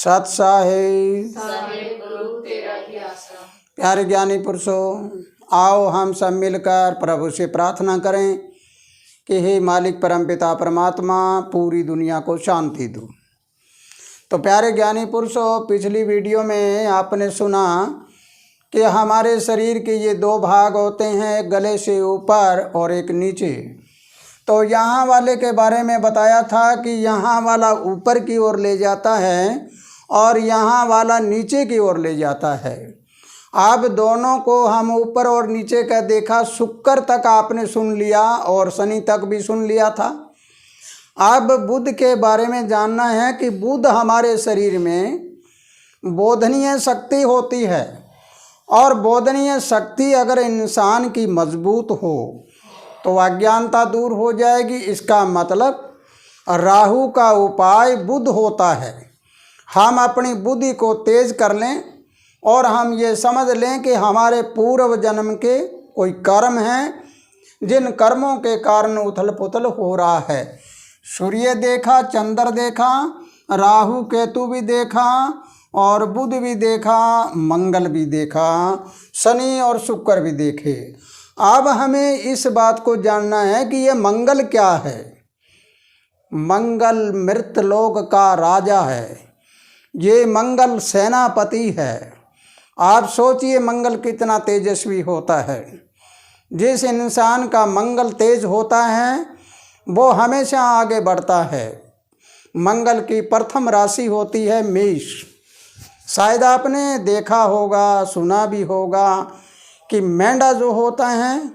सत साहिब गुरु तेरा ही आसरा। प्यारे ज्ञानी पुरुषों, आओ हम सब मिलकर प्रभु से प्रार्थना करें कि हे मालिक परमपिता परमात्मा पूरी दुनिया को शांति दो। तो प्यारे ज्ञानी पुरुषों, पिछली वीडियो में आपने सुना कि हमारे शरीर के ये दो भाग होते हैं, एक गले से ऊपर और एक नीचे। तो यहाँ वाले के बारे में बताया था कि यहाँ वाला ऊपर की ओर ले जाता है और यहाँ वाला नीचे की ओर ले जाता है। अब दोनों को हम ऊपर और नीचे का देखा, शुक्र तक आपने सुन लिया और शनि तक भी सुन लिया था। अब बुध के बारे में जानना है कि बुध हमारे शरीर में बोधनीय शक्ति होती है और बोधनीय शक्ति अगर इंसान की मजबूत हो तो अज्ञानता दूर हो जाएगी। इसका मतलब राहु का उपाय बुध होता है। हम अपनी बुद्धि को तेज कर लें और हम ये समझ लें कि हमारे पूर्व जन्म के कोई कर्म हैं, जिन कर्मों के कारण उथल पुथल हो रहा है। सूर्य देखा, चंद्र देखा, राहु केतु भी देखा और बुध भी देखा, मंगल भी देखा, शनि और शुक्र भी देखे। अब हमें इस बात को जानना है कि ये मंगल क्या है। मंगल मृतलोक का राजा है, ये मंगल सेनापति है। आप सोचिए मंगल कितना तेजस्वी होता है। जिस इंसान का मंगल तेज होता है वो हमेशा आगे बढ़ता है। मंगल की प्रथम राशि होती है मेष। शायद आपने देखा होगा, सुना भी होगा कि मेंढा जो होता है,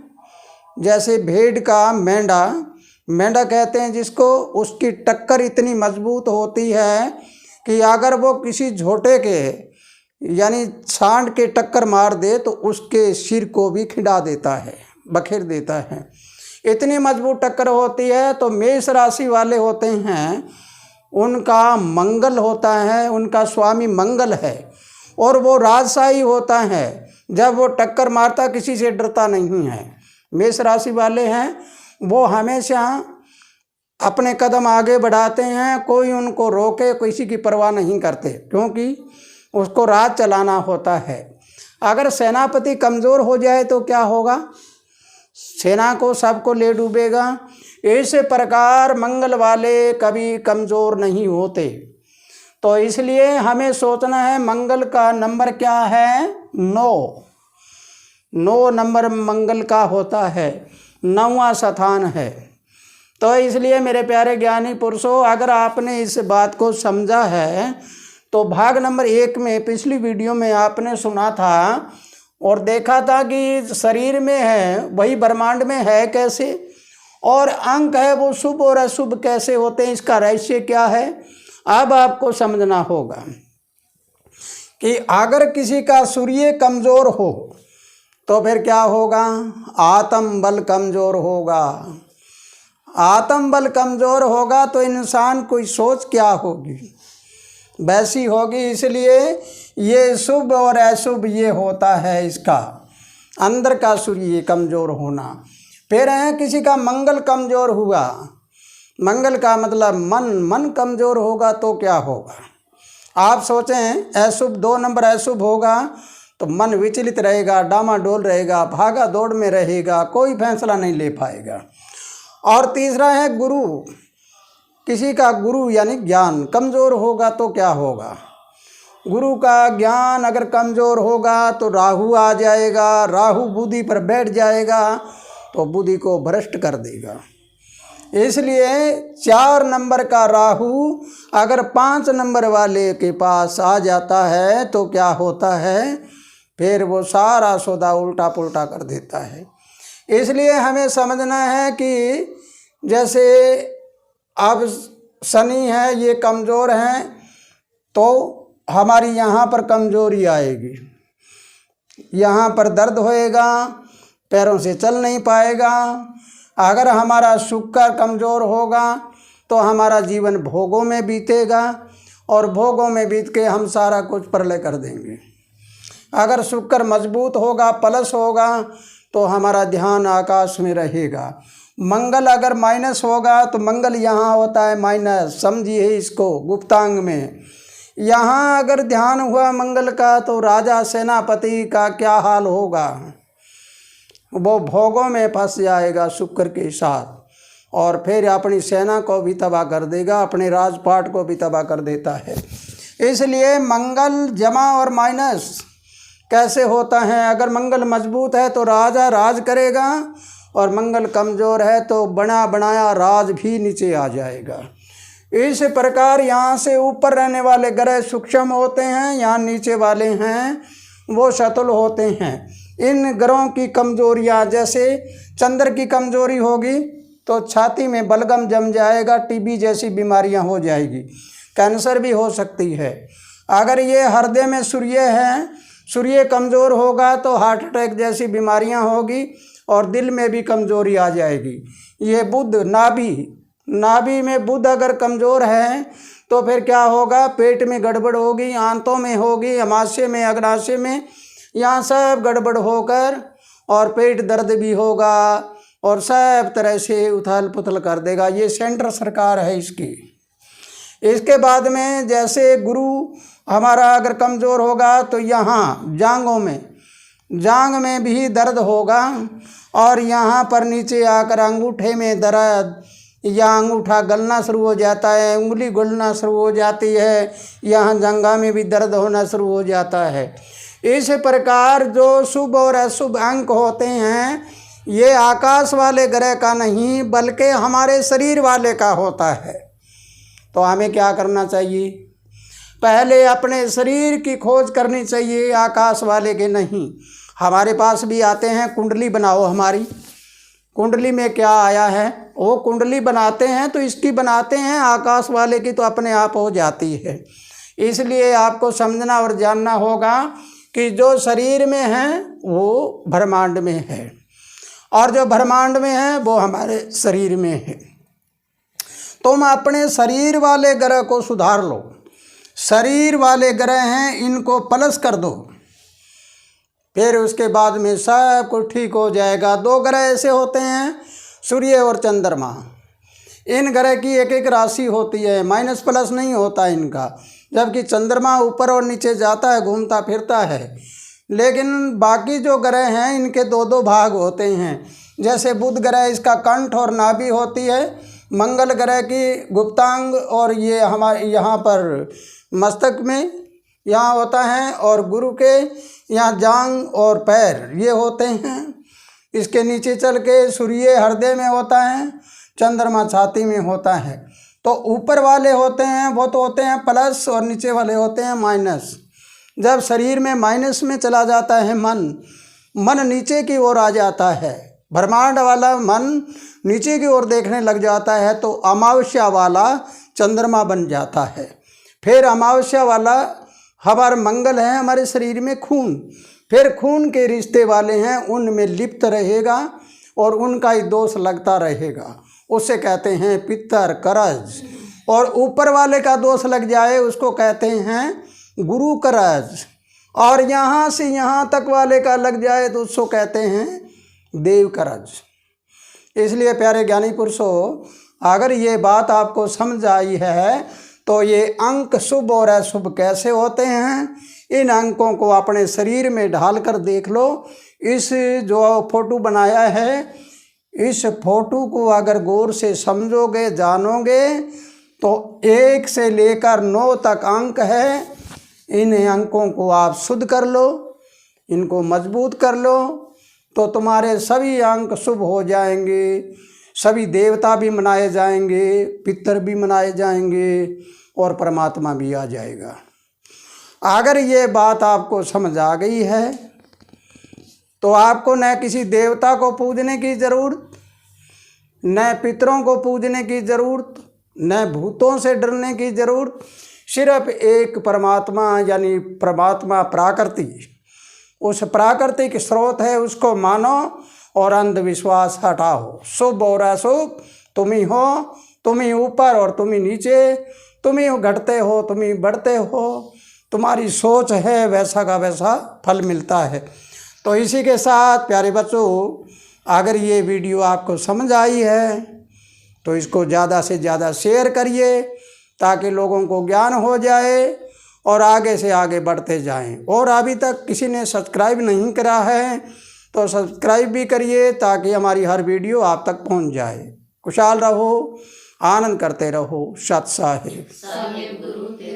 जैसे भेड़ का मेंढा कहते हैं जिसको, उसकी टक्कर इतनी मजबूत होती है कि अगर वो किसी झोटे के यानी सांड के टक्कर मार दे तो उसके सिर को भी खिंडा देता है, बखेर देता है। इतनी मजबूत टक्कर होती है। तो मेष राशि वाले होते हैं, उनका मंगल होता है, उनका स्वामी मंगल है और वो राजशाही होता है। जब वो टक्कर मारता किसी से डरता नहीं है। मेष राशि वाले हैं वो हमेशा अपने कदम आगे बढ़ाते हैं, कोई उनको रोके किसी की परवाह नहीं करते, क्योंकि उसको राज चलाना होता है। अगर सेनापति कमज़ोर हो जाए तो क्या होगा? सेना को सबको ले डूबेगा। इस प्रकार मंगल वाले कभी कमज़ोर नहीं होते। तो इसलिए हमें सोचना है मंगल का नंबर क्या है? 9 नंबर मंगल का होता है, 9वां स्थान है। तो इसलिए मेरे प्यारे ज्ञानी पुरुषों, अगर आपने इस बात को समझा है तो भाग नंबर 1 में पिछली वीडियो में आपने सुना था और देखा था कि शरीर में है वही ब्रह्मांड में है कैसे, और अंक है वो शुभ और अशुभ कैसे होते हैं, इसका रहस्य क्या है। अब आपको समझना होगा कि अगर किसी का सूर्य कमज़ोर हो तो फिर क्या होगा? आत्म बल कमज़ोर होगा। आत्म बल कमज़ोर होगा तो इंसान की सोच क्या होगी? वैसी होगी। इसलिए ये शुभ और अशुभ ये होता है इसका अंदर का सूर्य कमज़ोर होना। फिर है किसी का मंगल कमज़ोर हुआ, मंगल का मतलब मन कमज़ोर होगा तो क्या होगा? आप सोचें, अशुभ 2 नंबर अशुभ होगा तो मन विचलित रहेगा, डामाडोल रहेगा, भागा दौड़ में रहेगा, कोई फैसला नहीं ले पाएगा। और तीसरा है गुरु। किसी का गुरु यानी ज्ञान कमज़ोर होगा तो क्या होगा? गुरु का ज्ञान अगर कमज़ोर होगा तो राहु आ जाएगा, राहु बुद्धि पर बैठ जाएगा तो बुद्धि को भ्रष्ट कर देगा। इसलिए 4 नंबर का राहु अगर 5 नंबर वाले के पास आ जाता है तो क्या होता है? फिर वो सारा सौदा उल्टा पुल्टा कर देता है। इसलिए हमें समझना है कि जैसे अब शनि है ये कमज़ोर हैं तो हमारी यहाँ पर कमज़ोरी आएगी, यहाँ पर दर्द होएगा, पैरों से चल नहीं पाएगा। अगर हमारा शुक्र कमज़ोर होगा तो हमारा जीवन भोगों में बीतेगा और भोगों में बीत के हम सारा कुछ प्रलय कर देंगे। अगर शुक्र मजबूत होगा, प्लस होगा, तो हमारा ध्यान आकाश में रहेगा। मंगल अगर माइनस होगा तो मंगल यहाँ होता है माइनस, समझिए इसको गुप्तांग में। यहाँ अगर ध्यान हुआ मंगल का तो राजा सेनापति का क्या हाल होगा, वो भोगों में फंस जाएगा शुक्र के साथ, और फिर अपनी सेना को भी तबाह कर देगा, अपने राजपाट को भी तबाह कर देता है। इसलिए मंगल जमा और माइनस कैसे होता है, अगर मंगल मजबूत है तो राजा राज करेगा, और मंगल कमज़ोर है तो बना बनाया राज भी नीचे आ जाएगा। इस प्रकार यहाँ से ऊपर रहने वाले ग्रह सूक्ष्म होते हैं, यहाँ नीचे वाले हैं वो सतुल होते हैं। इन ग्रहों की कमजोरियाँ, जैसे चंद्र की कमजोरी होगी तो छाती में बलगम जम जाएगा, टीबी जैसी बीमारियाँ हो जाएगी, कैंसर भी हो सकती है। अगर ये हृदय में सूर्य है, सूर्य कमज़ोर होगा तो हार्ट अटैक जैसी बीमारियाँ होगी, और दिल में भी कमज़ोरी आ जाएगी। ये बुध नाभि में बुध अगर कमज़ोर है तो फिर क्या होगा, पेट में गड़बड़ होगी, आंतों में होगी, अमाशय में, अग्नाशय में, यहाँ सब गड़बड़ होकर और पेट दर्द भी होगा और सब तरह से उथल पुथल कर देगा। ये सेंटर सरकार है इसकी। इसके बाद में जैसे गुरु हमारा अगर कमज़ोर होगा तो यहाँ जांग में भी दर्द होगा, और यहाँ पर नीचे आकर अंगूठे में दर्द, या अंगूठा गलना शुरू हो जाता है, उंगली गलना शुरू हो जाती है, यहाँ जंघा में भी दर्द होना शुरू हो जाता है। इस प्रकार जो शुभ और अशुभ अंक होते हैं ये आकाश वाले ग्रह का नहीं बल्कि हमारे शरीर वाले का होता है। तो हमें क्या करना चाहिए, पहले अपने शरीर की खोज करनी चाहिए, आकाश वाले के नहीं। हमारे पास भी आते हैं, कुंडली बनाओ, हमारी कुंडली में क्या आया है, वो कुंडली बनाते हैं तो इसकी बनाते हैं, आकाश वाले की तो अपने आप हो जाती है। इसलिए आपको समझना और जानना होगा कि जो शरीर में है वो ब्रह्मांड में है, और जो ब्रह्मांड में है वो हमारे शरीर में है। तुम अपने शरीर वाले ग्रह को सुधार लो। शरीर वाले ग्रह हैं, इनको प्लस कर दो, फिर उसके बाद में सब कुछ ठीक हो जाएगा। दो ग्रह ऐसे होते हैं, सूर्य और चंद्रमा। इन ग्रह की एक एक राशि होती है, माइनस प्लस नहीं होता इनका, जबकि चंद्रमा ऊपर और नीचे जाता है, घूमता फिरता है। लेकिन बाकी जो ग्रह हैं इनके दो दो भाग होते हैं। जैसे बुध ग्रह, इसका कंठ और नाभि होती है, मंगल ग्रह की गुप्तांग और ये हमारे यहाँ पर मस्तक में यहाँ होता है, और गुरु के यहाँ जांग और पैर ये होते हैं। इसके नीचे चल के सूर्य हृदय में होता है, चंद्रमा छाती में होता है। तो ऊपर वाले होते हैं वो तो होते हैं प्लस, और नीचे वाले होते हैं माइनस। जब शरीर में माइनस में चला जाता है मन नीचे की ओर आ जाता है, ब्रह्मांड वाला मन नीचे की ओर देखने लग जाता है, तो अमावस्या वाला चंद्रमा बन जाता है। फिर अमावस्या वाला हमारा मंगल है, हमारे शरीर में खून, फिर खून के रिश्ते वाले हैं उनमें लिप्त रहेगा और उनका ही दोष लगता रहेगा, उससे कहते हैं पित्तर करज। और ऊपर वाले का दोष लग जाए उसको कहते हैं गुरु करज, और यहाँ से यहाँ तक वाले का लग जाए तो उसको कहते हैं देव करज। इसलिए प्यारे ज्ञानी पुरुषों, अगर ये बात आपको समझ आई है तो ये अंक शुभ और अशुभ कैसे होते हैं, इन अंकों को अपने शरीर में ढाल कर देख लो। इस जो फोटो बनाया है, इस फोटो को अगर गौर से समझोगे, जानोगे, तो 1 से लेकर 9 तक अंक है। इन अंकों को आप शुद्ध कर लो, इनको मजबूत कर लो, तो तुम्हारे सभी अंक शुभ हो जाएंगे। सभी देवता भी मनाए जाएंगे, पितर भी मनाए जाएंगे, और परमात्मा भी आ जाएगा। अगर ये बात आपको समझ आ गई है तो आपको न किसी देवता को पूजने की ज़रूरत, न पितरों को पूजने की ज़रूरत, न भूतों से डरने की ज़रूरत। सिर्फ एक परमात्मा यानी परमात्मा प्राकृतिक, उस प्राकृतिक स्रोत है, उसको मानो और अंधविश्वास हटाओ। शुभ और अशुभ तुम ही हो, तुम ही ऊपर और तुम ही नीचे, तुम ही घटते हो, तुम ही बढ़ते हो। तुम्हारी सोच है वैसा का वैसा फल मिलता है। तो इसी के साथ प्यारे बच्चों, अगर ये वीडियो आपको समझ आई है तो इसको ज़्यादा से ज़्यादा शेयर करिए ताकि लोगों को ज्ञान हो जाए और आगे से आगे बढ़ते जाएं। और अभी तक किसी ने सब्सक्राइब नहीं करा है तो सब्सक्राइब भी करिए ताकि हमारी हर वीडियो आप तक पहुंच जाए। खुशहाल रहो, आनंद करते रहो। सत साहिब। साहिब गुरु तेरा